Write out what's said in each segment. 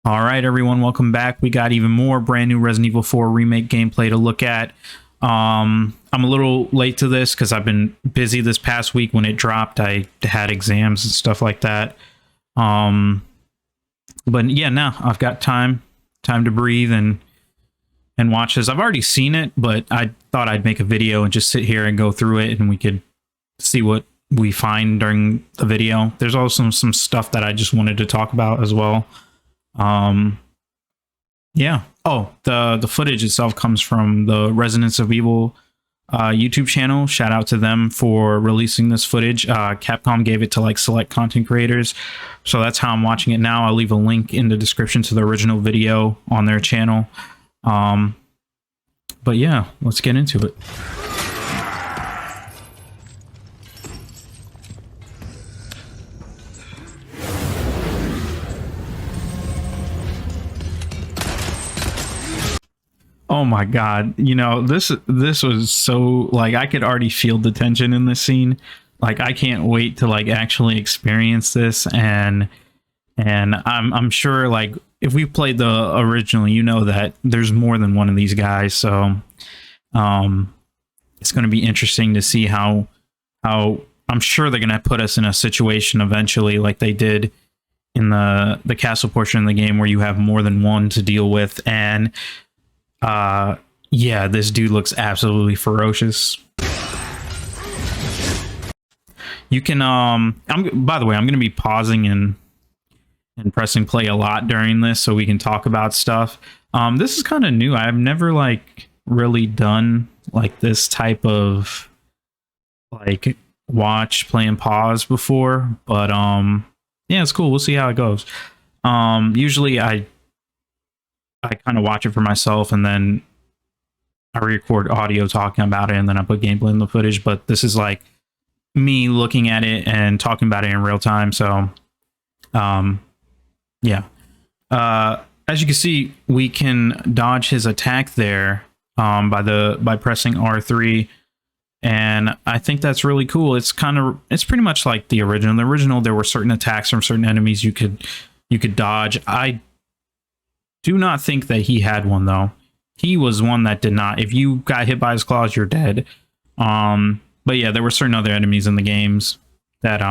All right, everyone, welcome back. We got even more brand new Resident Evil 4 Remake gameplay to look at. I'm a little late to this because I've been busy this past week. When it dropped, I had exams and stuff like that. But yeah, now I've got time to breathe and watch this. I've already seen it, but I thought I'd make a video and just sit here and go through it, and we could see what we find during the video. There's also some stuff that I just wanted to talk about as well. Yeah. Oh, the footage itself comes from the Residents of Evil YouTube channel. Shout out to them for releasing this footage. Capcom gave it to like select content creators, so that's how I'm watching it now. I'll leave a link in the description to the original video on their channel. But yeah, let's get into it. Oh my god, you know, this was so, like, I could already feel the tension in this scene. Like, I can't wait to like actually experience this, and I'm sure, like, if we played the original, you know that there's more than one of these guys, so it's going to be interesting to see how I'm sure they're going to put us in a situation eventually like they did in the castle portion of the game, where you have more than one to deal with. And yeah, this dude looks absolutely ferocious. You can by the way, I'm going to be pausing and pressing play a lot during this so we can talk about stuff. This is kind of new. I've never like really done like this type of like watch, play, and pause before, but yeah, it's cool. We'll see how it goes. Usually I kind of watch it for myself, and then I record audio talking about it, and then I put gameplay in the footage. But this is like me looking at it and talking about it in real time. So, yeah. As you can see, we can dodge his attack there by pressing R3, and I think that's really cool. It's pretty much like the original. The original, there were certain attacks from certain enemies you could dodge. I do not think that he had one, though. He was one that did not. If you got hit by his claws, you're dead. But yeah, there were certain other enemies in the games that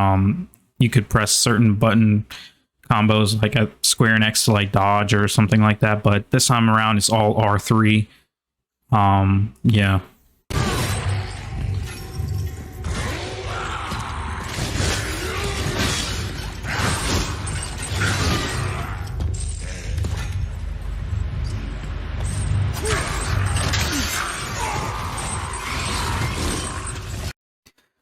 you could press certain button combos, like a square next to like dodge or something like that. But this time around, it's all R3. Yeah.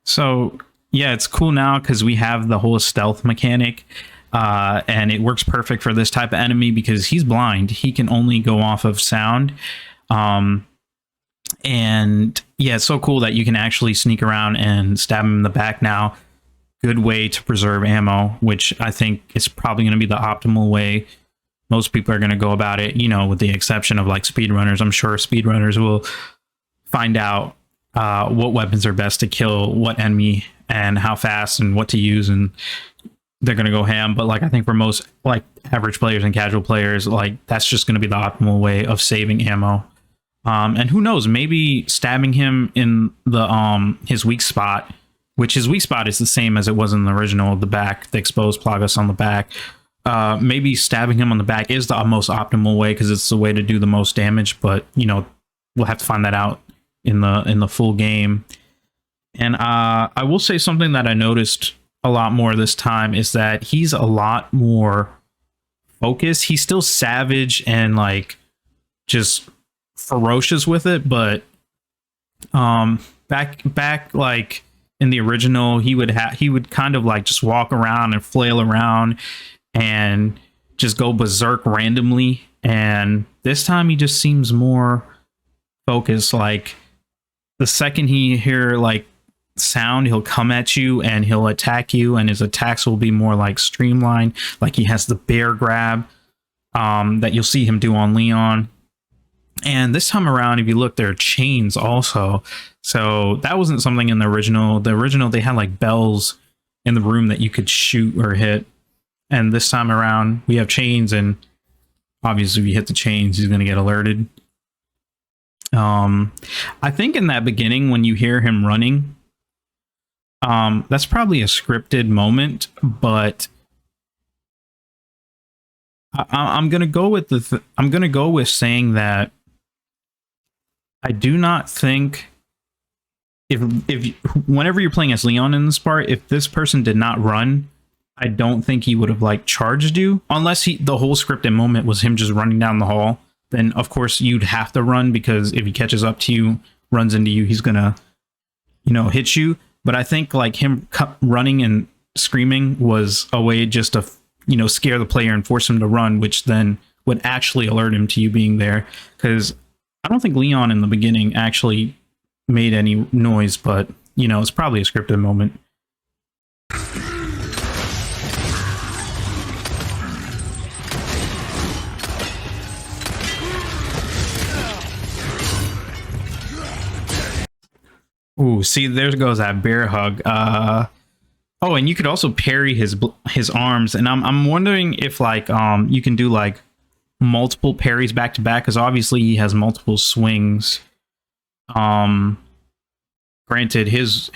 So yeah, it's cool now because we have the whole stealth mechanic, and it works perfect for this type of enemy because he's blind. He can only go off of sound. And yeah, it's so cool that you can actually sneak around and stab him in the back now. Good way to preserve ammo, which I think is probably going to be the optimal way most people are going to go about it, you know, with the exception of like speedrunners. I'm sure speedrunners will find out what weapons are best to kill what enemy and how fast and what to use, and they're gonna go ham. But like, I think for most like average players and casual players, like that's just gonna be the optimal way of saving ammo. And who knows, maybe stabbing him in the his weak spot, which his weak spot is the same as it was in the original, the back, the exposed plagas on the back. Maybe stabbing him on the back is the most optimal way because it's the way to do the most damage. But you know, we'll have to find that out in the full game. And I will say something that I noticed a lot more this time is that he's a lot more focused. He's still savage and like just ferocious with it, but back like in the original, he would kind of like just walk around and flail around and just go berserk randomly, and this time he just seems more focused. Like, the second he hear like sound, he'll come at you and he'll attack you, and his attacks will be more like streamlined. Like, he has the bear grab that you'll see him do on Leon. And this time around, if you look, there are chains also. So that wasn't something in the original. The original, they had like bells in the room that you could shoot or hit. And this time around, we have chains, and Obviously, if you hit the chains, he's going to get alerted. I think in that beginning when you hear him running, that's probably a scripted moment, but I'm gonna go with I'm gonna go with saying that I do not think if whenever you're playing as Leon in this part, if this person did not run, I don't think he would have like charged you, unless the whole scripted moment was him just running down the hall. Then of course you'd have to run, because if he catches up to you, runs into you, he's gonna, you know, hit you. But I think like him running and screaming was a way just to, you know, scare the player and force him to run, which then would actually alert him to you being there. Because I don't think Leon in the beginning actually made any noise, but you know, it's probably a scripted moment. Ooh, see, there goes that bear hug. Oh, and you could also parry his arms, and I'm wondering if like you can do like multiple parries back to back, because obviously he has multiple swings. Granted, his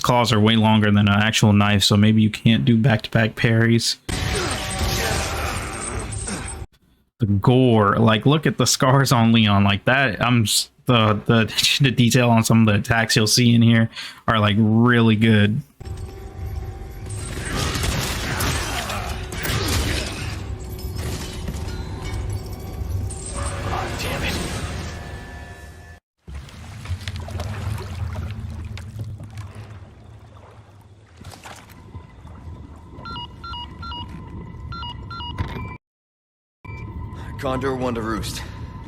claws are way longer than an actual knife, so maybe you can't do back to back parries. The gore, like look at the scars on Leon, like that. The detail on some of the attacks you'll see in here are like really good. Oh, damn it. Condor 1 to Roost.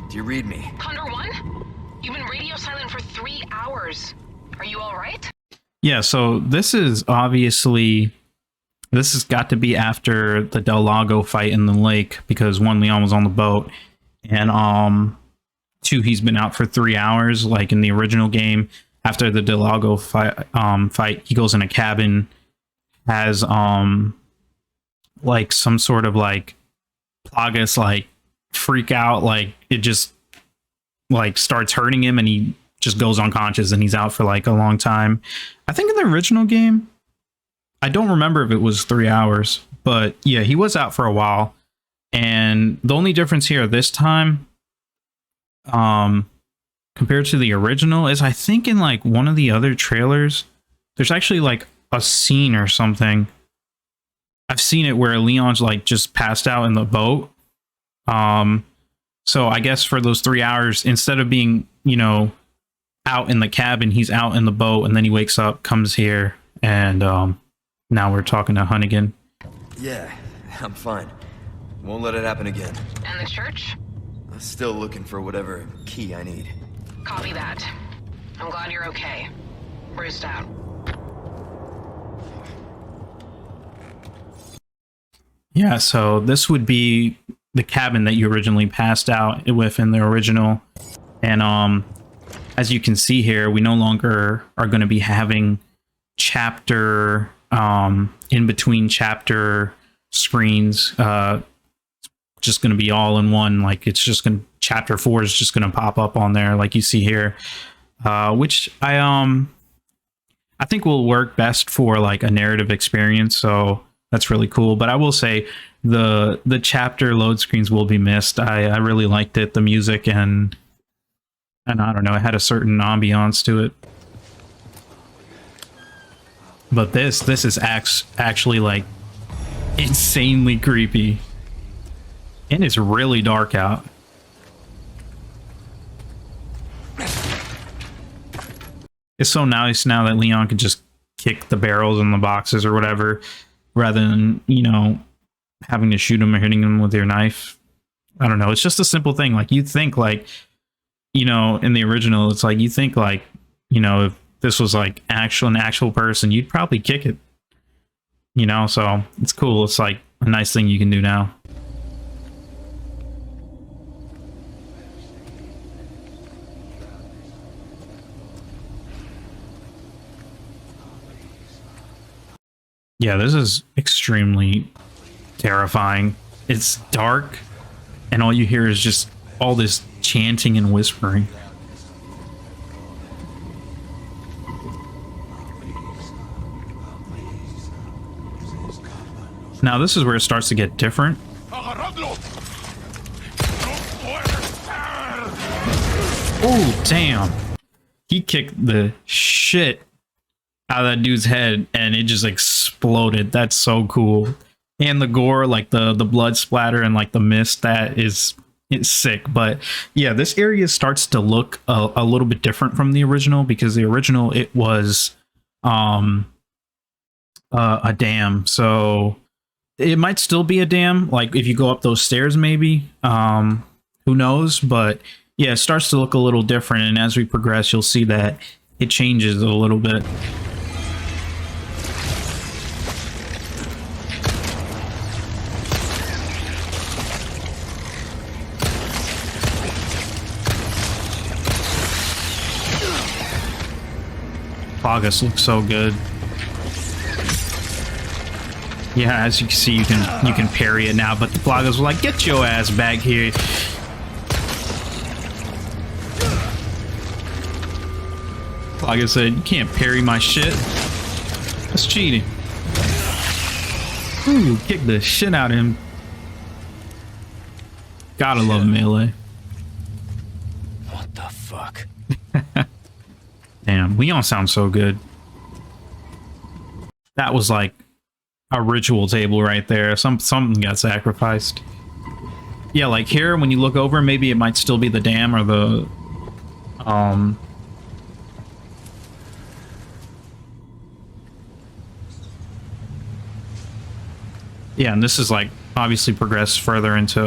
Do you read me? Condor 1? You've been radio silent for 3 hours. Are you all right? Yeah, so this is obviously, this has got to be after the Del Lago fight in the lake, because 1, Leon was on the boat, and 2, he's been out for 3 hours. Like in the original game, after the Del Lago fight, he goes in a cabin, has like some sort of like Plagas like freak out, like it just like starts hurting him, and he just goes unconscious, and he's out for like a long time. I think in the original game, I don't remember if it was 3 hours, but yeah, he was out for a while. And the only difference here this time, compared to the original, is I think in like one of the other trailers, there's actually like a scene or something. I've seen it where Leon's like just passed out in the boat. So I guess for those 3 hours, instead of being, you know, out in the cabin, he's out in the boat, and then he wakes up, comes here, and now we're talking to Hunnigan. Yeah, I'm fine. Won't let it happen again. And the church? I'm still looking for whatever key I need. Copy that. I'm glad you're okay. Roost out. Yeah, so this would be the cabin that you originally passed out with in the original. And as you can see here, we no longer are going to be having chapter in between chapter screens. Just going to be all in one. Like it's just going to, chapter 4 is just going to pop up on there like you see here, which I think will work best for like a narrative experience. So that's really cool. But I will say the chapter load screens will be missed. I really liked it, the music, and I don't know, it had a certain ambiance to it. But this is actually like insanely creepy, and it's really dark out. It's so nice now that Leon can just kick the barrels and the boxes or whatever, rather than, you know, having to shoot him or hitting him with your knife. I don't know. It's just a simple thing. Like you'd think, like, you know, in the original, it's like you think like, you know, if this was like an actual person, you'd probably kick it. You know, so it's cool. It's like a nice thing you can do now. Yeah, this is extremely terrifying. it's dark, and all you hear is just all this chanting and whispering. Now this is where it starts to get different. Oh, damn. He kicked the shit out of that dude's head and it just exploded. That's so cool. And the gore, like the blood splatter and like the mist, it's sick. But yeah, this area starts to look a little bit different from the original, because the original, it was a dam. So it might still be a dam, like if you go up those stairs, maybe. Who knows? But yeah, it starts to look a little different, and as we progress, you'll see that it changes a little bit. Plagas looks so good. Yeah, as you can see, you can parry it now, but the Plagas were like, "Get your ass back here." Plaga said, "You can't parry my shit. That's cheating." Ooh, kick the shit out of him. Gotta love melee. What the fuck? Damn, Leon sounds so good. That was like a ritual table right there. Something got sacrificed. Yeah, like here, when you look over, maybe it might still be the dam or the yeah, and this is like obviously progressed further into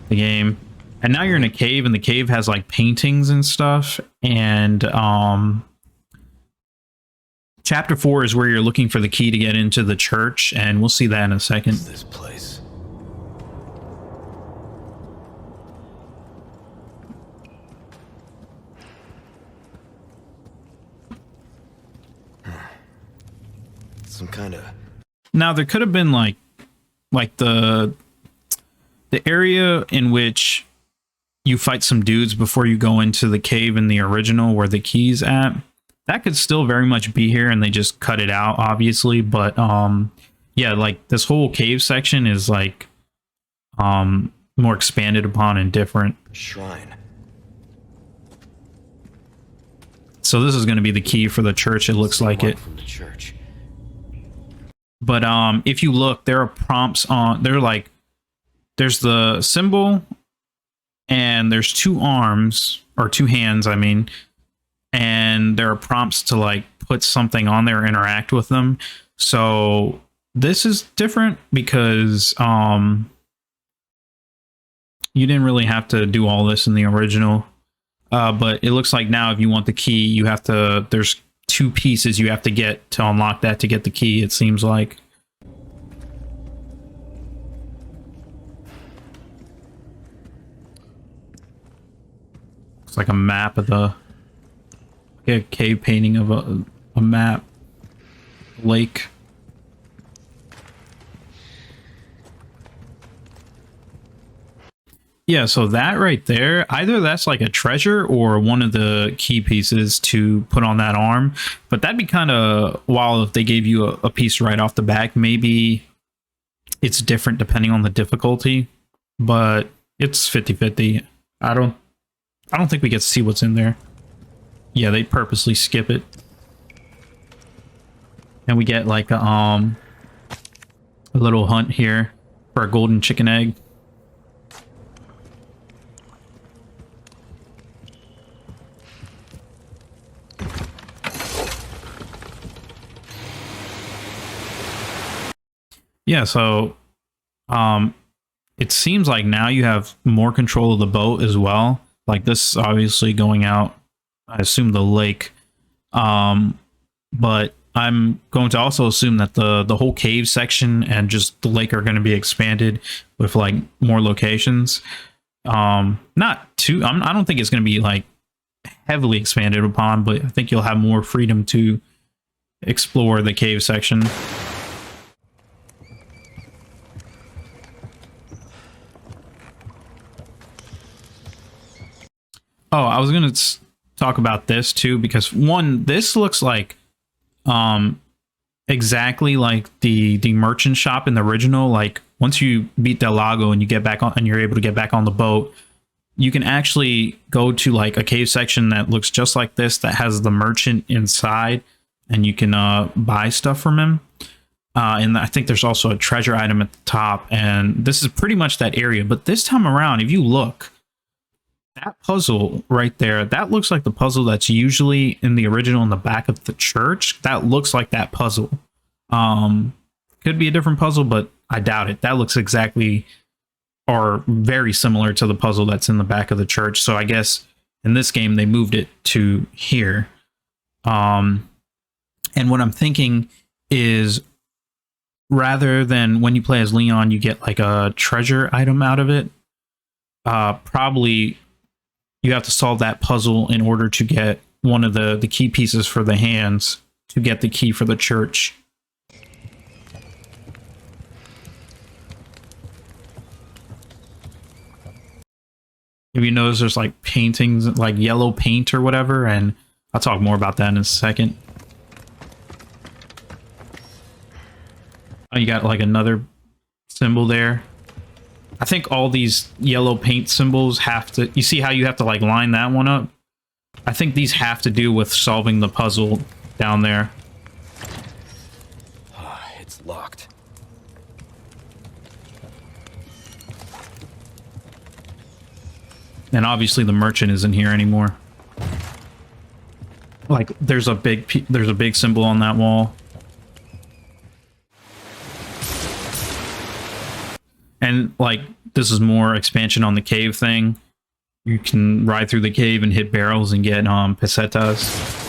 the game. And now you're in a cave, and the cave has like paintings and stuff. And chapter 4 is where you're looking for the key to get into the church, and we'll see that in a second. This place. Some kind of. Now there could have been like the area in which you fight some dudes before you go into the cave in the original where the key's at. That could still very much be here, and they just cut it out, obviously. But yeah, like this whole cave section is like more expanded upon and different. Shrine. So this is going to be the key for the church. It looks like it. From the church. But if you look, there are prompts on. They're like, there's the symbol, and there's 2 arms or 2 hands, I mean, and there are prompts to like put something on there, interact with them. So this is different because you didn't really have to do all this in the original. But it looks like now if you want the key, you have to, there's 2 pieces you have to get to unlock that to get the key, it seems like. It's like a map of the a cave painting of a map. Lake. Yeah, so that right there, either that's like a treasure or one of the key pieces to put on that arm. But that'd be kind of wild if they gave you a piece right off the back. Maybe it's different depending on the difficulty, but it's 50-50. I don't think we get to see what's in there. Yeah, they purposely skip it. And we get like a little hunt here for a golden chicken egg. Yeah, so it seems like now you have more control of the boat as well. Like this is obviously going out, I assume, the lake. But I'm going to also assume that the whole cave section and just the lake are going to be expanded with like more locations. Not too, I don't think it's going to be like heavily expanded upon, but I think you'll have more freedom to explore the cave section. Oh, I was gonna talk about this too, because one, this looks like exactly like the merchant shop in the original. Like once you beat Del Lago and you get back on and you're able to get back on the boat, you can actually go to like a cave section that looks just like this, that has the merchant inside, and you can buy stuff from him. And I think there's also a treasure item at the top, and this is pretty much that area. But this time around, if you look, that puzzle right there, that looks like the puzzle that's usually in the original in the back of the church. That looks like that puzzle. Could be a different puzzle, but I doubt it. That looks exactly or very similar to the puzzle that's in the back of the church. So I guess in this game they moved it to here. And what I'm thinking is, rather than when you play as Leon, you get like a treasure item out of it, probably you have to solve that puzzle in order to get one of the key pieces for the hands to get the key for the church. If you notice, there's like paintings, like yellow paint or whatever, and I'll talk more about that in a second. Oh, you got like another symbol there. I think all these yellow paint symbols have to, you see how you have to like line that one up? I think these have to do with solving the puzzle down there. It's locked. And obviously the merchant isn't here anymore. Like there's a big symbol on that wall. And like this is more expansion on the cave thing. You can ride through the cave and hit barrels and get pesetas.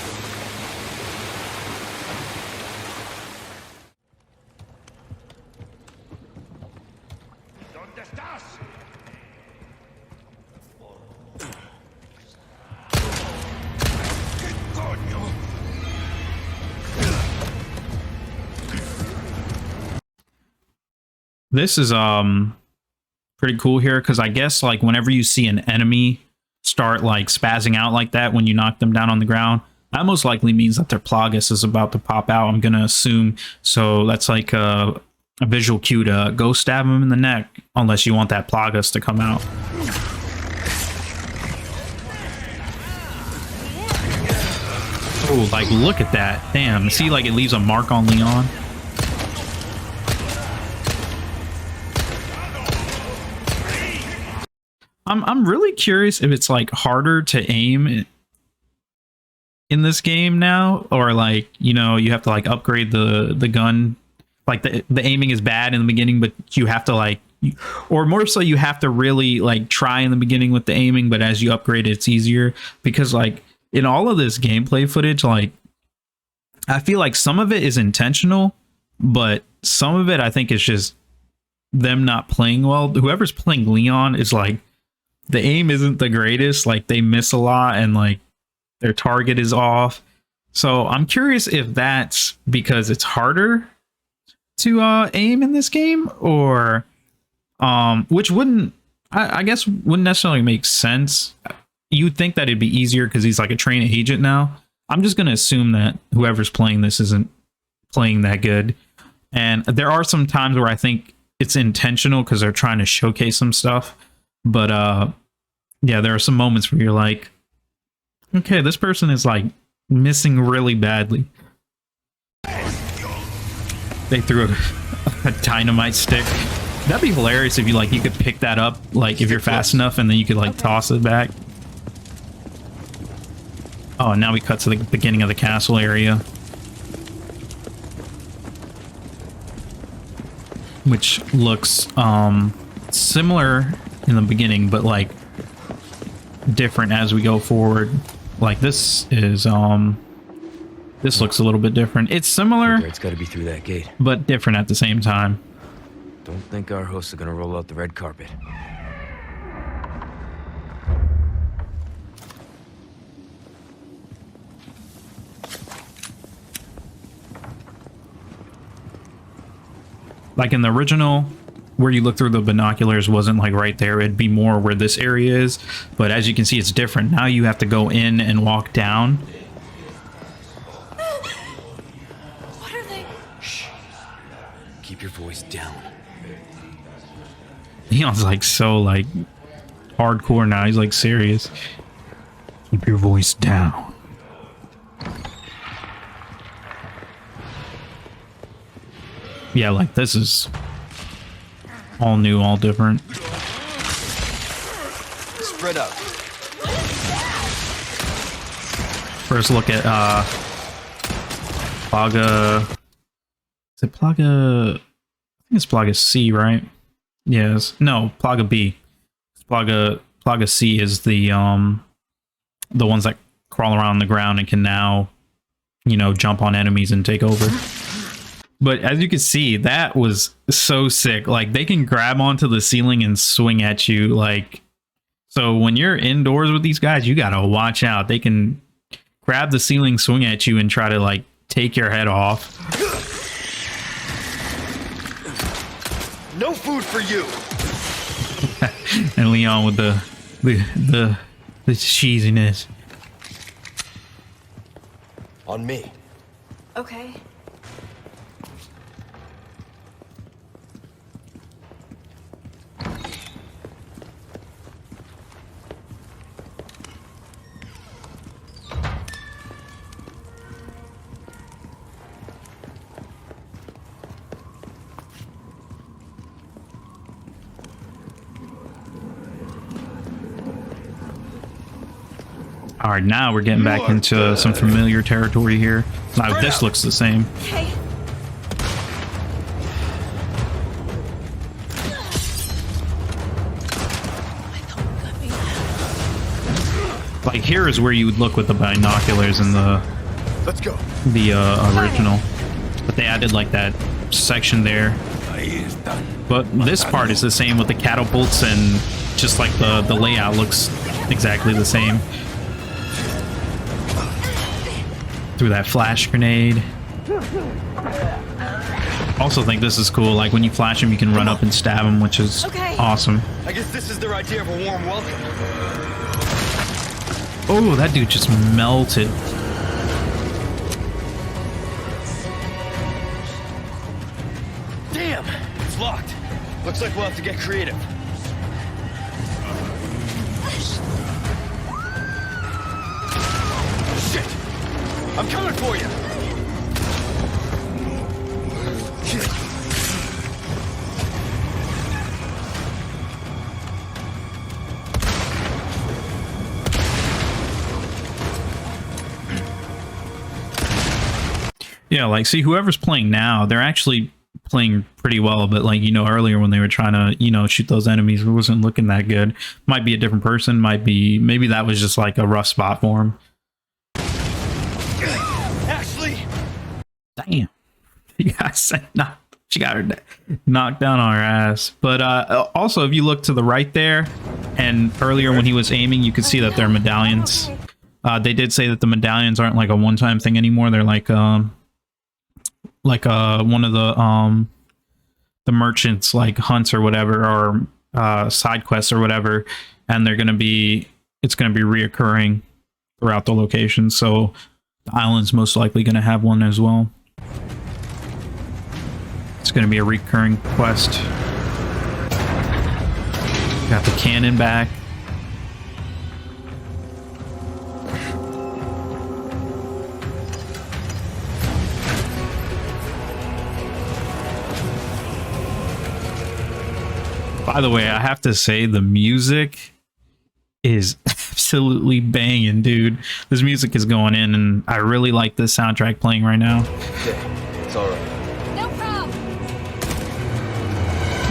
This is pretty cool here, because I guess like whenever you see an enemy start like spazzing out like that when you knock them down on the ground, that most likely means that their Plagas is about to pop out, I'm gonna assume. So that's like a visual cue to go stab him in the neck, unless you want that Plagas to come out. Oh, like look at that. Damn, see, like it leaves a mark on Leon. I'm really curious if it's like harder to aim in this game now, or like, you know, you have to like upgrade the gun. Like the aiming is bad in the beginning, but you have to like, or more so you have to really like try in the beginning with the aiming, but as you upgrade it, it's easier. Because like in all of this gameplay footage, like I feel like some of it is intentional, but some of it I think is just them not playing well. Whoever's playing Leon is like, the aim isn't the greatest, like they miss a lot and like their target is off. So I'm curious if that's because it's harder to aim in this game, or which wouldn't, I guess wouldn't necessarily make sense. You'd think that it'd be easier because he's like a trained agent now. I'm just gonna assume that whoever's playing this isn't playing that good. And there are some times where I think it's intentional because they're trying to showcase some stuff. But yeah, there are some moments where you're like, okay, this person is like missing really badly. They threw a dynamite stick. That'd be hilarious if you could pick that up, like if you're fast enough, and then you could like toss it back. Oh, and now we cut to the beginning of the castle area, which looks similar in the beginning, but like different as we go forward. Like this is this looks a little bit different. It's similar, It's got to be through that gate, but different at the same time. Don't think our hosts are gonna roll out the red carpet. Like in the original, where you look through the binoculars wasn't like right there. It'd be more where this area is. But as you can see, it's different. Now you have to go in and walk down. What are they? Shh. Keep your voice down. Leon's like so like hardcore now. He's like serious. Keep your voice down. Yeah, like this is all new, all different. Spread out. First look at Plaga. Is it Plaga? I think it's Plaga C, right? Yes. No, Plaga B. Plaga C is the ones that crawl around the ground and can now, you know, jump on enemies and take over. But as you can see, that was so sick. Like, they can grab onto the ceiling and swing at you. Like, so when you're indoors with these guys, you gotta watch out. They can grab the ceiling, swing at you, and try to like take your head off. No food for you. And Leon with the cheesiness. On me. Okay. All right, now we're getting back into some familiar territory here. Now this looks the same. Okay. Like, here is where you would look with the binoculars in the Let's go. Original, but they added like that section there. But this part is the same with the catapults, and just like the layout looks exactly the same. Through that flash grenade. Also think this is cool. Like, when you flash them, you can run up and stab them, which is awesome. I guess this is their idea of a warm welcome. Oh, that dude just melted. Damn, it's locked. Looks like we'll have to get creative. Shit! I'm coming for you! Yeah, like, see, whoever's playing now, they're actually playing pretty well, but like, you know, earlier when they were trying to, you know, shoot those enemies, it wasn't looking that good. Might be a different person, might be, maybe that was just like a rough spot for him. Ashley! Damn. You guys she got her knocked down on her ass. But also, if you look to the right there, and earlier when he was aiming, you could see that they're medallions. They did say that the medallions aren't like a one-time thing anymore. They're like one of the merchants, like hunts or whatever, or side quests or whatever, and it's gonna be reoccurring throughout the location. So the island's most likely gonna have one as well. It's gonna be a recurring quest. Got the cannon back. By the way, I have to say the music is absolutely banging, dude. This music is going in, and I really like this soundtrack playing right now. Okay, it's alright. No problem.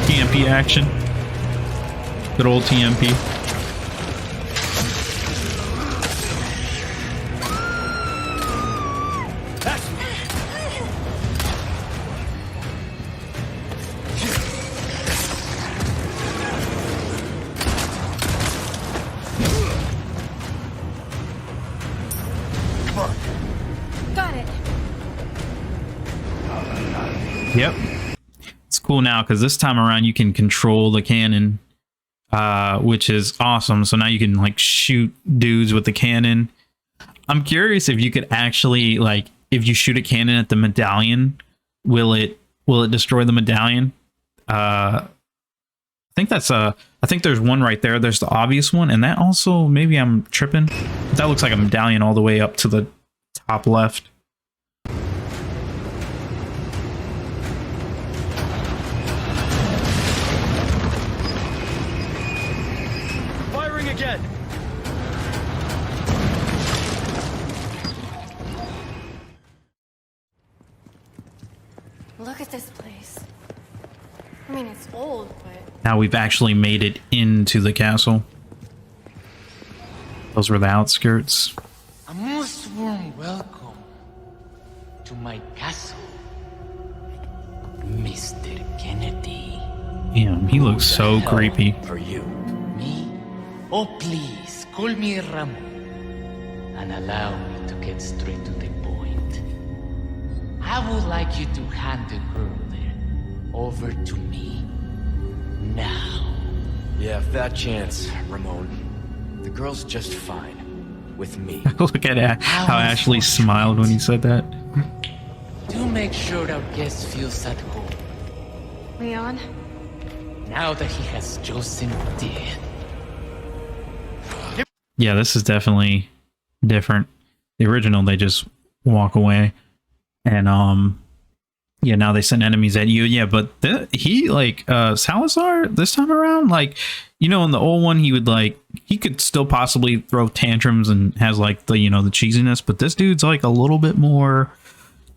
TMP action. Good old TMP. cool now because this time around you can control the cannon, which is awesome. So now you can like shoot dudes with the cannon. I'm curious if you could actually, like, if you shoot a cannon at the medallion, will it destroy the medallion? I think there's one right there. There's the obvious one, and that also, maybe I'm tripping. That looks like a medallion all the way up to the top left. Firing again. Look at this place. I mean, it's old, but Now we've actually made it into the castle. Those were the outskirts. A most warm welcome to my castle, Mr. Kennedy. Damn, he looks so creepy. For you. Me? Oh, please, call me Ramon and allow me to get straight to the point. I would like you to hand the girl there over to me now. Yeah, fat chance, Ramon. The girl's just fine. With me. Look at how Ashley smiled when he said that. To make sure our guest feels at home, Leon, now that he has chosen death. Yeah, this is definitely different. The original, they just walk away. And yeah, now they send enemies at you. Yeah, but he, like, Salazar this time around, like, you know, in the old one, he would, like, he could still possibly throw tantrums and has, like, the, you know, the cheesiness, but this dude's, like, a little bit more,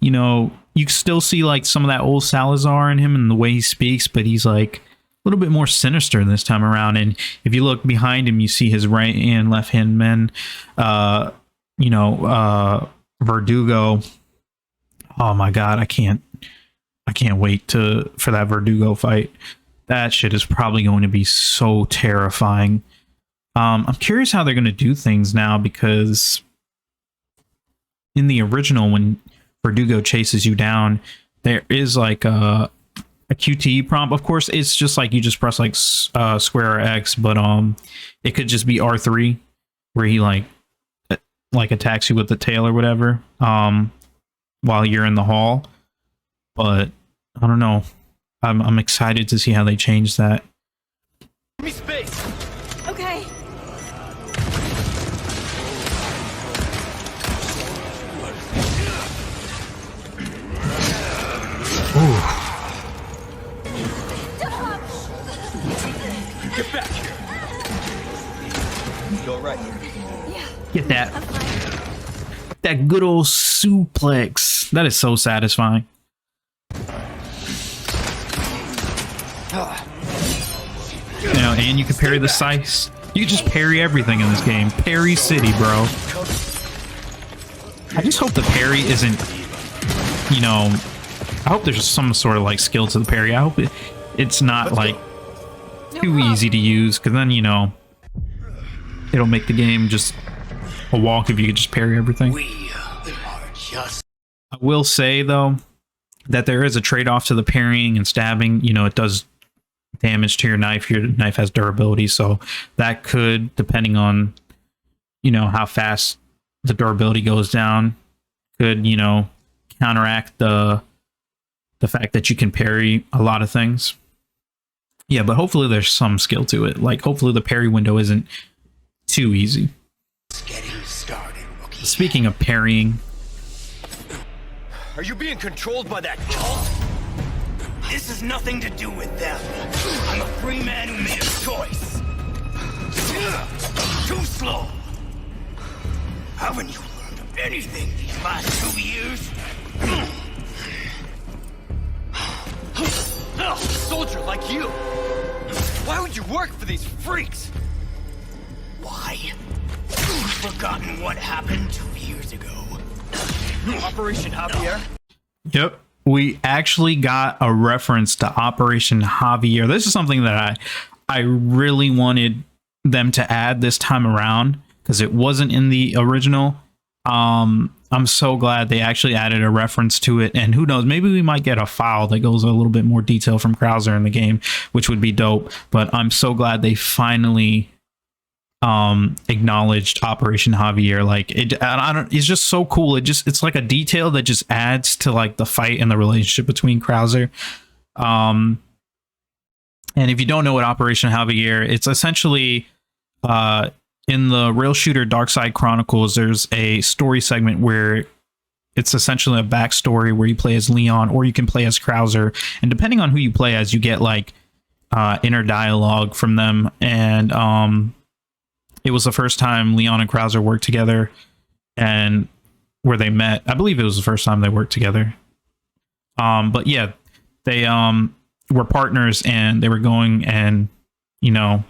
you know, you still see, like, some of that old Salazar in him and the way he speaks, but he's, like, a little bit more sinister this time around. And if you look behind him, you see his right and left hand men, you know, Verdugo. Oh my god, I can't wait for that Verdugo fight. That shit is probably going to be so terrifying. I'm curious how they're going to do things now, because in the original, when Verdugo chases you down, there is like a QTE prompt. Of course, it's just like you just press like square or X, but it could just be R3 where he like attacks you with the tail or whatever while you're in the hall. But I don't know. I'm excited to see how they change that. Give me space. okay. Get back here. You all right? Get that good old suplex. That is so satisfying. You know, and you can parry the scythes. You can just parry everything in this game. Parry City, bro. I just hope the parry isn't, you know, I hope there's some sort of like skill to the parry. I hope it's not like too easy to use, because then, you know, it'll make the game just a walk if you could just parry everything. I will say though that there is a trade-off to the parrying and stabbing. You know, it does damage to your knife. Your knife has durability, so that could, depending on, you know, how fast the durability goes down, could, you know, counteract the fact that you can parry a lot of things. Yeah, but hopefully there's some skill to it. Like, hopefully the parry window isn't too easy. Getting started, rookie. Speaking of parrying, Are you being controlled by that cult? This has nothing to do with them. I'm a free man who made a choice. Too slow. Haven't you learned anything these last 2 years? A soldier like you. Why would you work for these freaks? Why? You've forgotten what happened 2 years ago. Operation Javier? yep, we actually got a reference to Operation Javier. This is something that I really wanted them to add this time around, because it wasn't in the original. I'm so glad they actually added a reference to it, and who knows, maybe we might get a file that goes a little bit more detail from Krauser in the game, which would be dope. But I'm so glad they finally acknowledged Operation Javier. Like I don't, it's just so cool. It's like a detail that just adds to like the fight and the relationship between Krauser. And if you don't know what Operation Javier, it's essentially in the rail shooter Dark Side Chronicles, there's a story segment where it's essentially a backstory where you play as Leon or you can play as Krauser. And depending on who you play as, you get like inner dialogue from them. And it was the first time Leon and Krauser worked together and where they met. I believe it was the first time they worked together. But yeah, they were partners and they were going and, you know,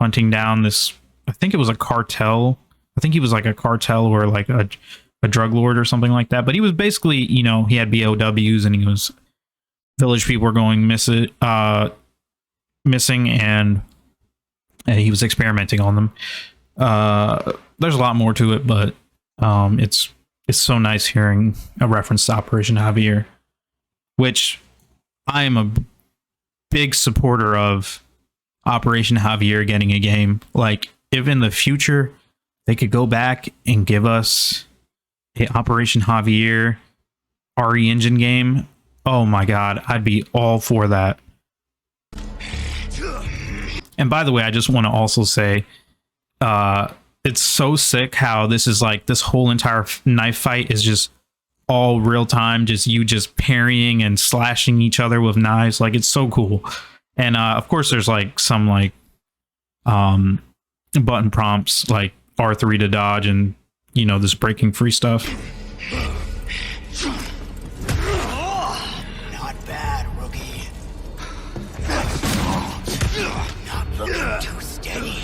hunting down this, I think it was a cartel. I think he was like a cartel or like a drug lord or something like that. But he was basically, you know, he had BOWs and he was, village people were going missing and he was experimenting on them. There's a lot more to it, but it's so nice hearing a reference to Operation Javier, which I am a big supporter of Operation Javier getting a game. Like, if in the future they could go back and give us a Operation Javier RE Engine game, oh my god, I'd be all for that. And by the way, I just want to also say, it's so sick how this is like, this whole entire knife fight is just all real time, just you just parrying and slashing each other with knives. Like, it's so cool. And of course there's like some like button prompts like R3 to dodge and, you know, this breaking free stuff. Not bad, rookie. Not looking too steady.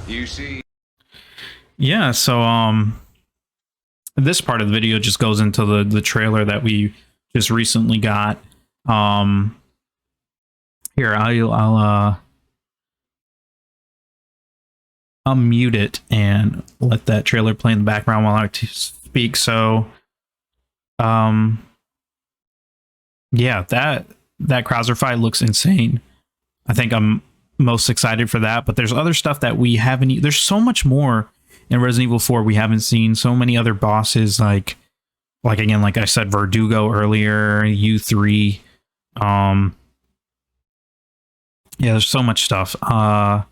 You see? Yeah, so this part of the video just goes into the trailer that we just recently got. Here, I'll mute it and let that trailer play in the background while I speak. So yeah, that Krauser fight looks insane. I think I'm most excited for that, but there's other stuff that we haven't, there's so much more in Resident Evil 4 we haven't seen. So many other bosses, like again, like I said, Verdugo earlier, U3. Yeah, there's so much stuff. I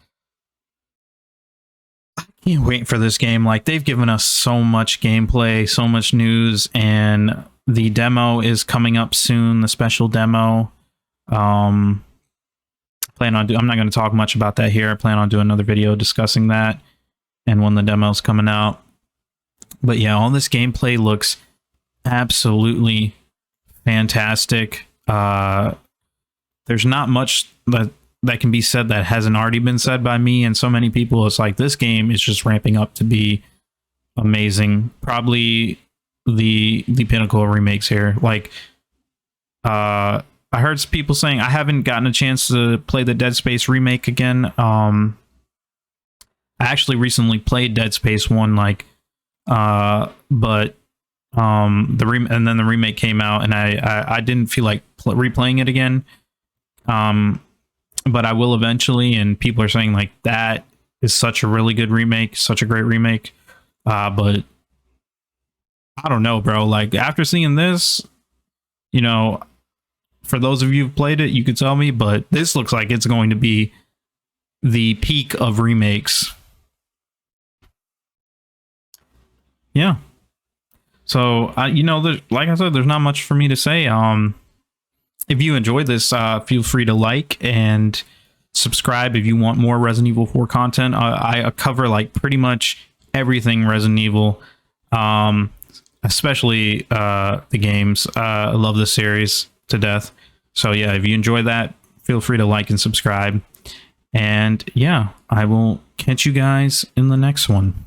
can't wait for this game. Like, they've given us so much gameplay, so much news, and the demo is coming up soon, the special demo. I'm not going to talk much about that here. I plan on doing another video discussing that and when the demo's coming out. But yeah, all this gameplay looks absolutely fantastic. There's not much that can be said that hasn't already been said by me and so many people. It's like, this game is just ramping up to be amazing. Probably the pinnacle of remakes here. Like, I heard people saying, I haven't gotten a chance to play the Dead Space remake again. I actually recently played Dead Space 1, like, but and then the remake came out, and I didn't feel like replaying it again. But I will eventually, and people are saying like that is such a really good remake, such a great remake. But I don't know, bro. Like, after seeing this, you know, for those of you who've played it, you could tell me, but this looks like it's going to be the peak of remakes. Yeah. So, you know, like I said, there's not much for me to say. If you enjoyed this, feel free to like and subscribe if you want more Resident Evil 4 content. I cover like pretty much everything Resident Evil, especially the games. I love this series to death. So yeah, if you enjoy that, feel free to like and subscribe. And yeah, I will catch you guys in the next one.